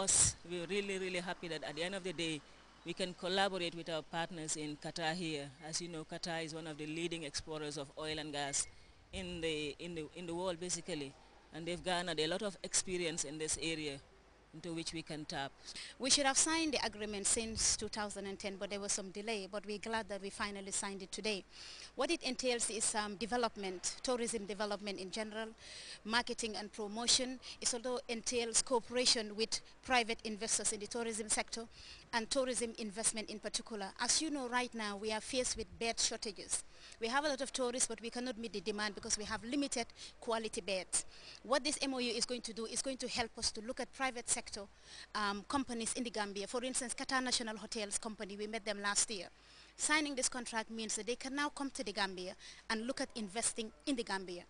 us, we're really, really happy that at the end of the day, we can collaborate with our partners in Qatar here. As you know, Qatar is one of the leading exporters of oil and gas in the world, basically. And they've garnered a lot of experience in this area into which we can tap. We should have signed the agreement since 2010, but there was some delay, but we're glad that we finally signed it today. What it entails is development, tourism development in general, marketing and promotion. It also entails cooperation with private investors in the tourism sector and tourism investment in particular. As you know, right now we are faced with bed shortages. We have a lot of tourists, but we cannot meet the demand because we have limited quality beds. What this MOU is going to do is going to help us to look at private sector companies in the Gambia. For instance, Qatar National Hotels Company, we met them last year. Signing this contract means that they can now come to the Gambia and look at investing in the Gambia.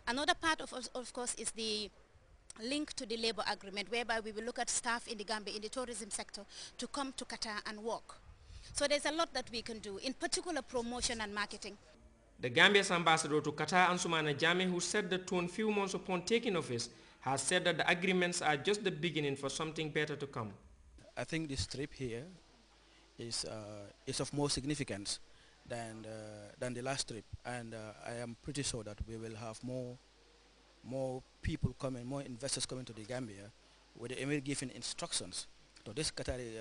Another part of course, is the link to the labor agreement, whereby we will look at staff in the Gambia in the tourism sector to come to Qatar and work. So there's a lot that we can do, in particular promotion and marketing. The Gambia's ambassador to Qatar, Ansoumana Jammeh, who set the tone few months upon taking office, has said that the agreements are just the beginning for something better to come. I think this trip here is of more significance than the last trip, and I am pretty sure that we will have more people coming, more investors coming to the Gambia, with the Emir giving instructions to this Qatari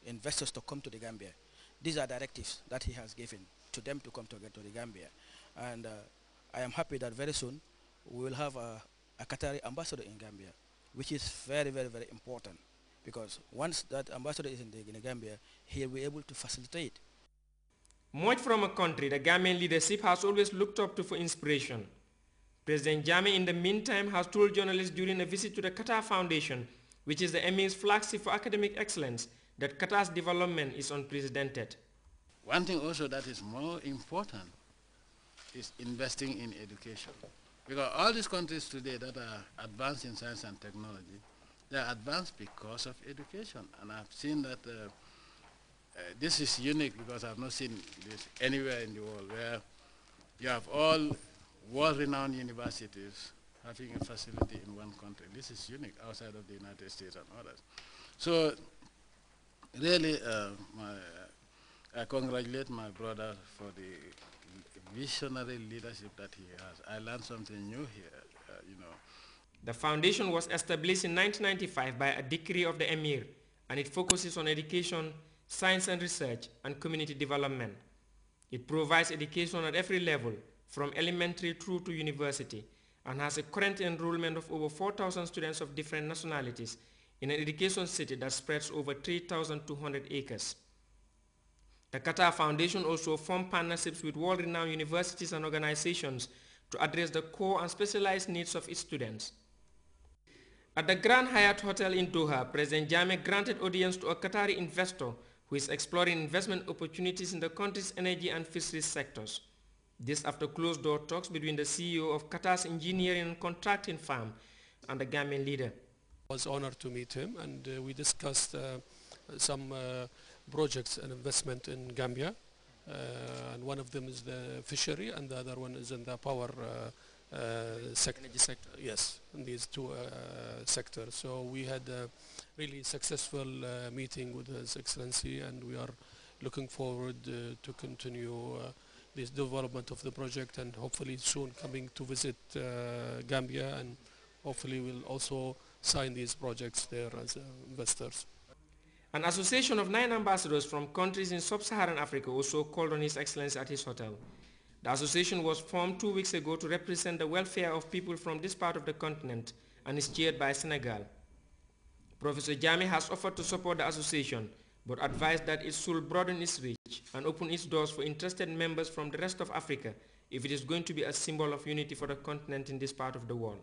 investors to come to the Gambia. These are directives that he has given to them to come to the Gambia, and I am happy that very soon we will have a Qatari ambassador in Gambia, which is very, very, very important, because once that ambassador is in the Gambia, he will be able to facilitate. Much from a country the Gambian leadership has always looked up to for inspiration. President Jammeh, in the meantime, has told journalists during a visit to the Qatar Foundation, which is the Emir's flagship for academic excellence, that Qatar's development is unprecedented. One thing also that is more important is investing in education. Because all these countries today that are advanced in science and technology, they are advanced because of education. And I've seen that this is unique, because I've not seen this anywhere in the world, where you have all world-renowned universities having a facility in one country. This is unique outside of the United States and others. So really, I congratulate my brother for the visionary leadership that he has. I learned something new here, you know. The foundation was established in 1995 by a decree of the Emir, and it focuses on education, science and research, and community development. It provides education at every level, from elementary through to university, and has a current enrollment of over 4,000 students of different nationalities in an education city that spreads over 3,200 acres. The Qatar Foundation also formed partnerships with world-renowned universities and organizations to address the core and specialized needs of its students. At the Grand Hyatt Hotel in Doha, President Jammeh granted audience to a Qatari investor who is exploring investment opportunities in the country's energy and fisheries sectors. This after closed-door talks between the CEO of Qatar's engineering and contracting firm and the Gambian leader. I was honored to meet him, and we discussed some projects and investment in Gambia, and one of them is the fishery, and the other one is in the power sector. Energy sector. Yes, in these two sectors. So we had a really successful meeting with His Excellency, and we are looking forward to continue this development of the project, and hopefully soon coming to visit Gambia, and hopefully we'll also sign these projects there as investors. An association of 9 ambassadors from countries in sub-Saharan Africa also called on His Excellency at his hotel. The association was formed 2 weeks ago to represent the welfare of people from this part of the continent and is chaired by Senegal. Professor Jammeh has offered to support the association, but advised that it should broaden its reach and open its doors for interested members from the rest of Africa if it is going to be a symbol of unity for the continent in this part of the world.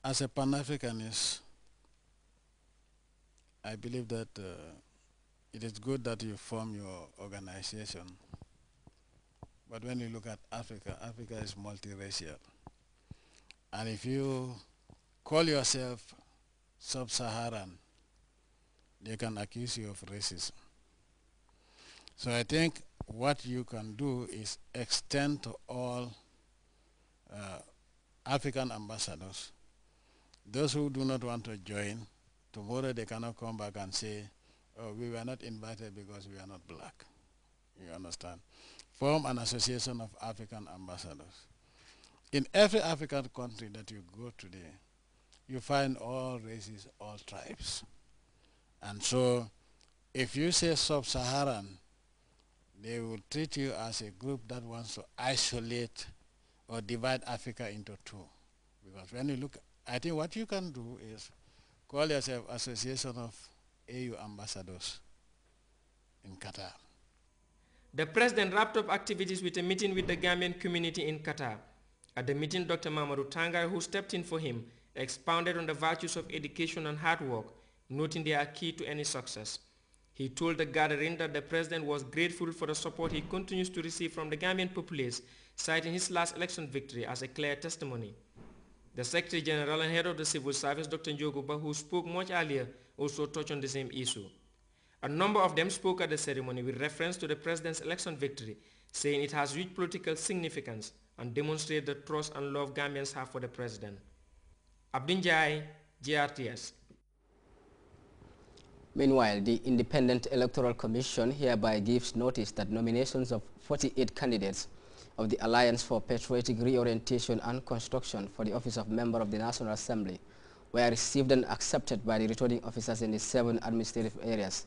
As a Pan-Africanist, I believe that it is good that you form your organization. But when you look at Africa, Africa is multiracial. And if you call yourself sub-Saharan, they can accuse you of racism. So I think what you can do is extend to all African ambassadors, those who do not want to join, tomorrow they cannot come back and say, oh, we were not invited because we are not black. You understand? Form an association of African ambassadors. In every African country that you go today, you find all races, all tribes. And so if you say sub-Saharan, they will treat you as a group that wants to isolate or divide Africa into two. Because when you look, I think what you can do is call yourself Association of AU Ambassadors in Qatar. The president wrapped up activities with a meeting with the Gambian community in Qatar. At the meeting, Dr. Mamadou Tangai, who stepped in for him, expounded on the virtues of education and hard work, noting they are key to any success. He told the gathering that the president was grateful for the support he continues to receive from the Gambian populace, citing his last election victory as a clear testimony. The Secretary General and Head of the Civil Service, Dr. Njoguba, who spoke much earlier, also touched on the same issue. A number of them spoke at the ceremony with reference to the president's election victory, saying it has rich political significance and demonstrates the trust and love Gambians have for the president. Abdin Jai, GRTS. Meanwhile, the Independent Electoral Commission hereby gives notice that nominations of 48 candidates of the Alliance for Patriotic Reorientation and Construction for the office of Member of the National Assembly were received and accepted by the returning officers in the 7 administrative areas.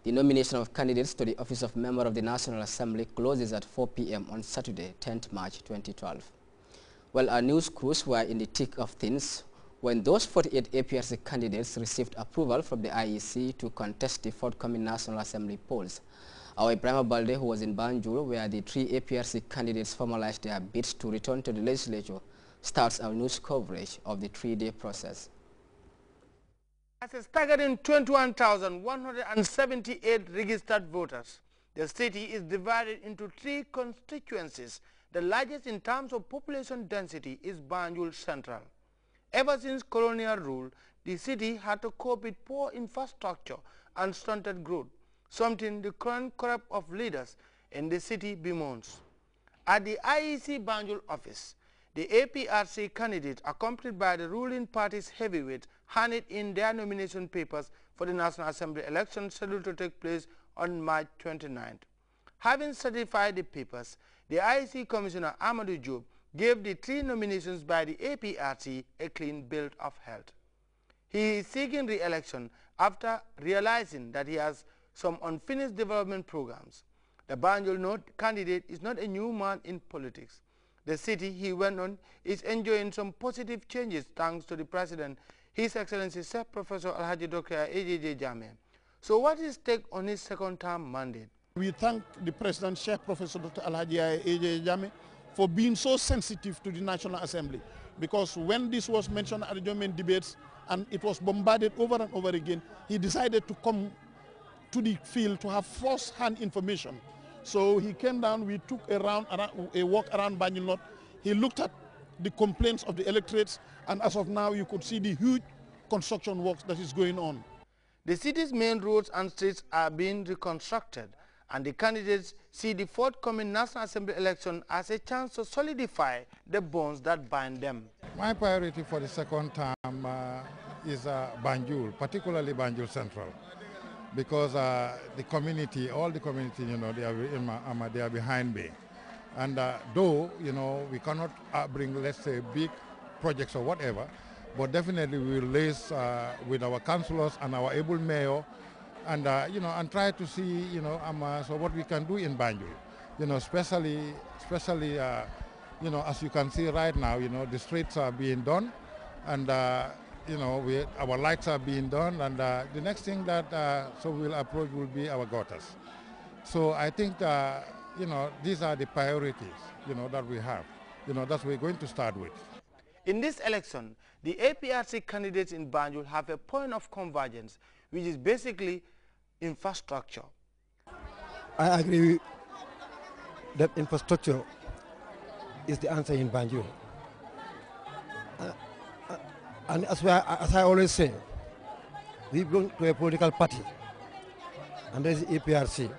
The nomination of candidates to the office of Member of the National Assembly closes at 4 p.m. on Saturday, 10th March 2012. Well, our news crews were in the thick of things when those 48 APRC candidates received approval from the IEC to contest the forthcoming National Assembly polls. Our Ibrahim Balde, who was in Banjul, where the 3 APRC candidates formalized their bids to return to the legislature, starts our news coverage of the 3-day process. As a staggering 21,178 registered voters, the city is divided into 3 constituencies. The largest in terms of population density is Banjul Central. Ever since colonial rule, the city had to cope with poor infrastructure and stunted growth, something the current crop of leaders in the city bemoans. At the IEC Banjul office, the APRC candidates, accompanied by the ruling party's heavyweight, handed in their nomination papers for the National Assembly election scheduled to take place on March 29th. Having certified the papers, the IEC Commissioner Amadou Diop gave the 3 nominations by the APRC a clean bill of health. He is seeking re-election after realizing that he has some unfinished development programs. The Banjul candidate is not a new man in politics. The city, he went on, is enjoying some positive changes thanks to the president, His Excellency Sir Professor Alhaji Dr. A.J.J. Jammeh. So what is his take on his second-term mandate? We thank the President, Sir Professor Dr. Alhaji A.J.J. Jammeh, for being so sensitive to the National Assembly, because when this was mentioned at the joint debates and it was bombarded over and over again, he decided to come to the field to have first-hand information. So he came down, we took a walk around Banjul North. He looked at the complaints of the electorates, and as of now you could see the huge construction works that is going on. The city's main roads and streets are being reconstructed, and the candidates see the forthcoming National Assembly election as a chance to solidify the bonds that bind them. My priority for the second term is Banjul, particularly Banjul Central, because the community, all the community, you know, they are behind me. And though, you know, we cannot bring, let's say, big projects or whatever, but definitely we will liaise with our councillors and our able mayor, and you know, and try to see, you know, so what we can do in Banjul, you know, especially, you know, as you can see right now, you know, the streets are being done, and you know, our lights are being done, and the next thing that so we'll approach will be our gutters. So I think, you know, these are the priorities, you know, that we have, you know, that we're going to start with. In this election, the APRC candidates in Banjul have a point of convergence, which is basically infrastructure. I agree that infrastructure is the answer in Banjul. And as I always say, we belong to a political party, and there is the APRC.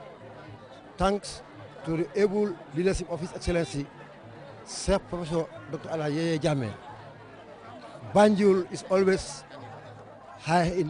Thanks to the able leadership of His Excellency, Sir Professor Dr. Alhaji Jammeh, Banjul is always high in